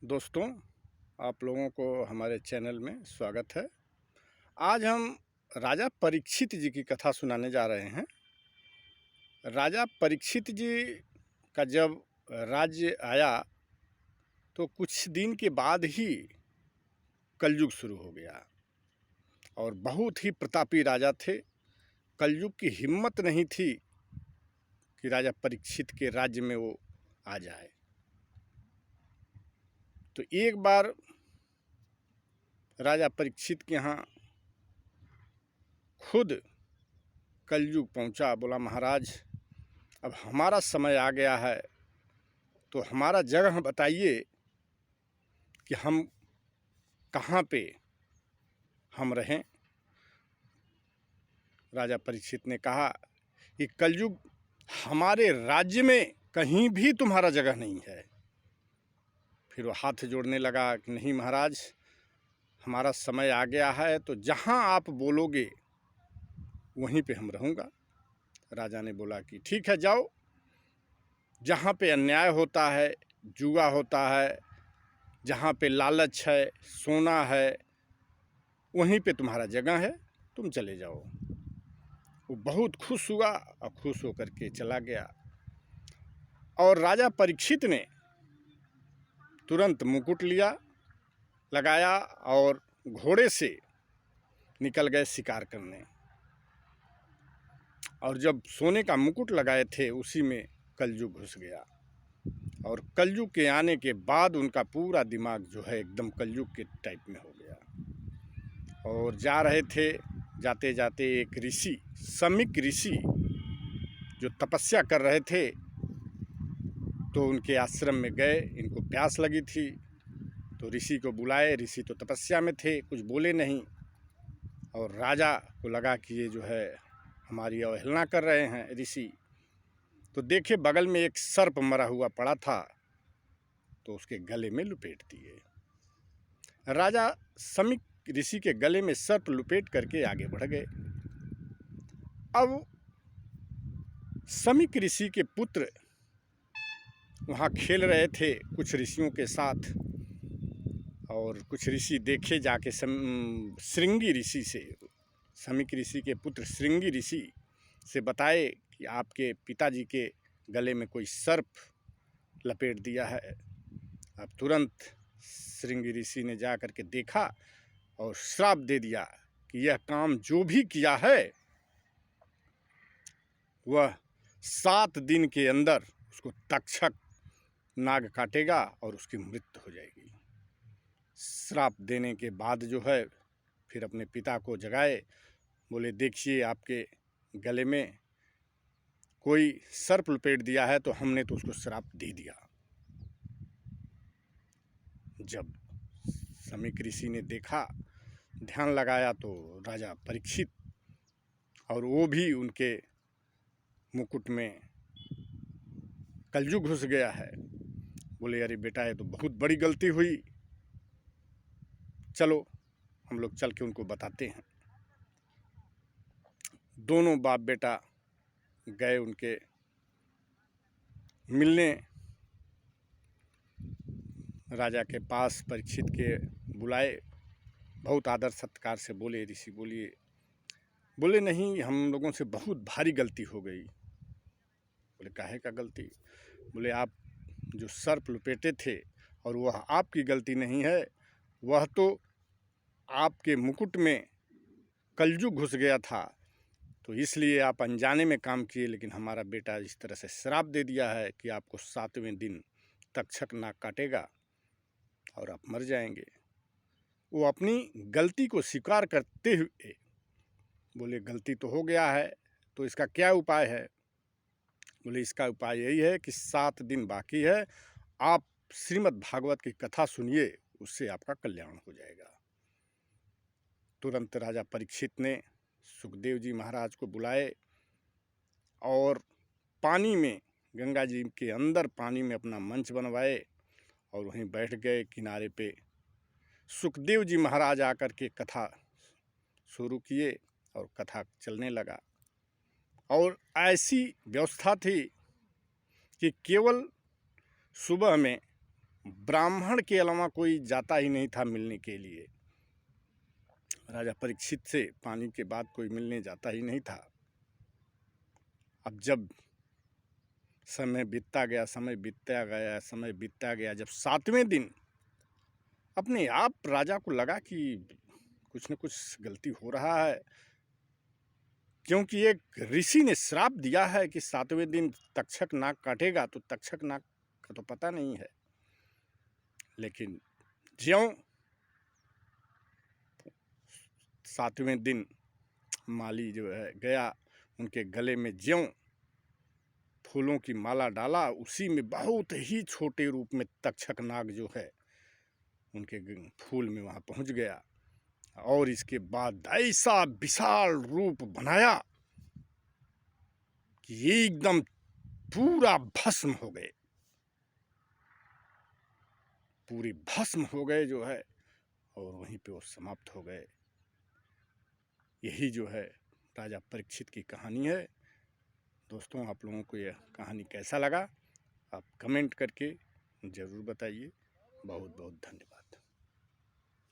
दोस्तों, आप लोगों को हमारे चैनल में स्वागत है। आज हम राजा परीक्षित जी की कथा सुनाने जा रहे हैं। राजा परीक्षित जी का जब राज्य आया तो कुछ दिन के बाद ही कलयुग शुरू हो गया और बहुत ही प्रतापी राजा थे। कलयुग की हिम्मत नहीं थी कि राजा परीक्षित के राज्य में वो आ जाए। तो एक बार राजा परीक्षित के यहाँ खुद कलयुग पहुंचा। बोला, महाराज, अब हमारा समय आ गया है, तो हमारा जगह बताइए कि हम कहाँ पे हम रहें। राजा परीक्षित ने कहा कि कलयुग हमारे राज्य में कहीं भी तुम्हारा जगह नहीं है। फिर वो हाथ जोड़ने लगा कि नहीं महाराज, हमारा समय आ गया है, तो जहाँ आप बोलोगे वहीं पे हम रहूँगा। राजा ने बोला कि ठीक है, जाओ। जहाँ पे अन्याय होता है, जुआ होता है, जहाँ पे लालच है, सोना है, वहीं पे तुम्हारा जगह है, तुम चले जाओ। वो बहुत खुश हुआ और खुश होकर के चला गया। और राजा परीक्षित ने तुरंत मुकुट लिया, लगाया और घोड़े से निकल गए शिकार करने। और जब सोने का मुकुट लगाए थे, उसी में कलयुग घुस गया। और कलयुग के आने के बाद उनका पूरा दिमाग जो है एकदम कलयुग के टाइप में हो गया। और जा रहे थे, जाते जाते एक ऋषि, समिक ऋषि, जो तपस्या कर रहे थे, तो उनके आश्रम में गए। इनको प्यास लगी थी तो ऋषि को बुलाए। ऋषि तो तपस्या में थे, कुछ बोले नहीं। और राजा को लगा कि ये जो है हमारी अवहेलना कर रहे हैं ऋषि। तो देखे बगल में एक सर्प मरा हुआ पड़ा था, तो उसके गले में लुपेट दिए। राजा समिक ऋषि के गले में सर्प लुपेट करके आगे बढ़ गए। अब समिक ऋषि के पुत्र वहाँ खेल रहे थे कुछ ऋषियों के साथ। और कुछ ऋषि देखे जाके श्रृंगी ऋषि से, समिक ऋषि के पुत्र श्रृंगी ऋषि से बताए कि आपके पिताजी के गले में कोई सर्प लपेट दिया है। अब तुरंत श्रृंगी ऋषि ने जा कर के देखा और श्राप दे दिया कि यह काम जो भी किया है वह 7 दिन के अंदर उसको तक्षक नाग काटेगा और उसकी मृत्यु हो जाएगी। श्राप देने के बाद जो है फिर अपने पिता को जगाए। बोले, देखिए आपके गले में कोई सर्प लपेट दिया है, तो हमने तो उसको श्राप दे दिया। जब समिक ऋषि ने देखा, ध्यान लगाया, तो राजा परीक्षित और वो भी उनके मुकुट में कलयुग घुस गया है। बोले, अरे बेटा, ये तो बहुत बड़ी गलती हुई, चलो हम लोग चल के उनको बताते हैं। दोनों बाप बेटा गए उनके मिलने। राजा के पास परीक्षित के बुलाए, बहुत आदर सत्कार से बोले, ऋषि बोलिए। बोले, नहीं, हम लोगों से बहुत भारी गलती हो गई। बोले, काहे का गलती? बोले, आप जो सर्प लपेटे थे, और वह आपकी गलती नहीं है, वह तो आपके मुकुट में कलयुग घुस गया था, तो इसलिए आप अनजाने में काम किए। लेकिन हमारा बेटा इस तरह से श्राप दे दिया है कि आपको 7वें दिन तक्षक नाग काटेगा और आप मर जाएंगे। वो अपनी गलती को स्वीकार करते हुए बोले, गलती तो हो गया है, तो इसका क्या उपाय है? बोले, इसका उपाय यही है कि 7 दिन बाकी है, आप श्रीमद् भागवत की कथा सुनिए, उससे आपका कल्याण हो जाएगा। तुरंत राजा परीक्षित ने सुखदेव जी महाराज को बुलाए और पानी में, गंगा जी के अंदर पानी में अपना मंच बनवाए और वहीं बैठ गए किनारे पे। सुखदेव जी महाराज आकर के कथा शुरू किए और कथा चलने लगा। और ऐसी व्यवस्था थी कि केवल सुबह में ब्राह्मण के अलावा कोई जाता ही नहीं था मिलने के लिए। राजा परीक्षित से पानी के बाद कोई मिलने जाता ही नहीं था। अब जब समय बीतता गया, जब 7वें दिन अपने आप राजा को लगा कि कुछ न कुछ गलती हो रहा है, क्योंकि एक ऋषि ने श्राप दिया है कि 7वें दिन तक्षक नाक काटेगा, तो तक्षक नाक का तो पता नहीं है। लेकिन ज्यों 7वें दिन माली जो है गया, उनके गले में ज्यों फूलों की माला डाला, उसी में बहुत ही छोटे रूप में तक्षक नाग जो है उनके फूल में वहाँ पहुँच गया। और इसके बाद ऐसा विशाल रूप बनाया कि एकदम पूरा भस्म हो गए, पूरी भस्म हो गए जो है, और वहीं पे वो समाप्त हो गए। यही जो है राजा परीक्षित की कहानी है। दोस्तों, आप लोगों को यह कहानी कैसा लगा, आप कमेंट करके ज़रूर बताइए। बहुत बहुत धन्यवाद।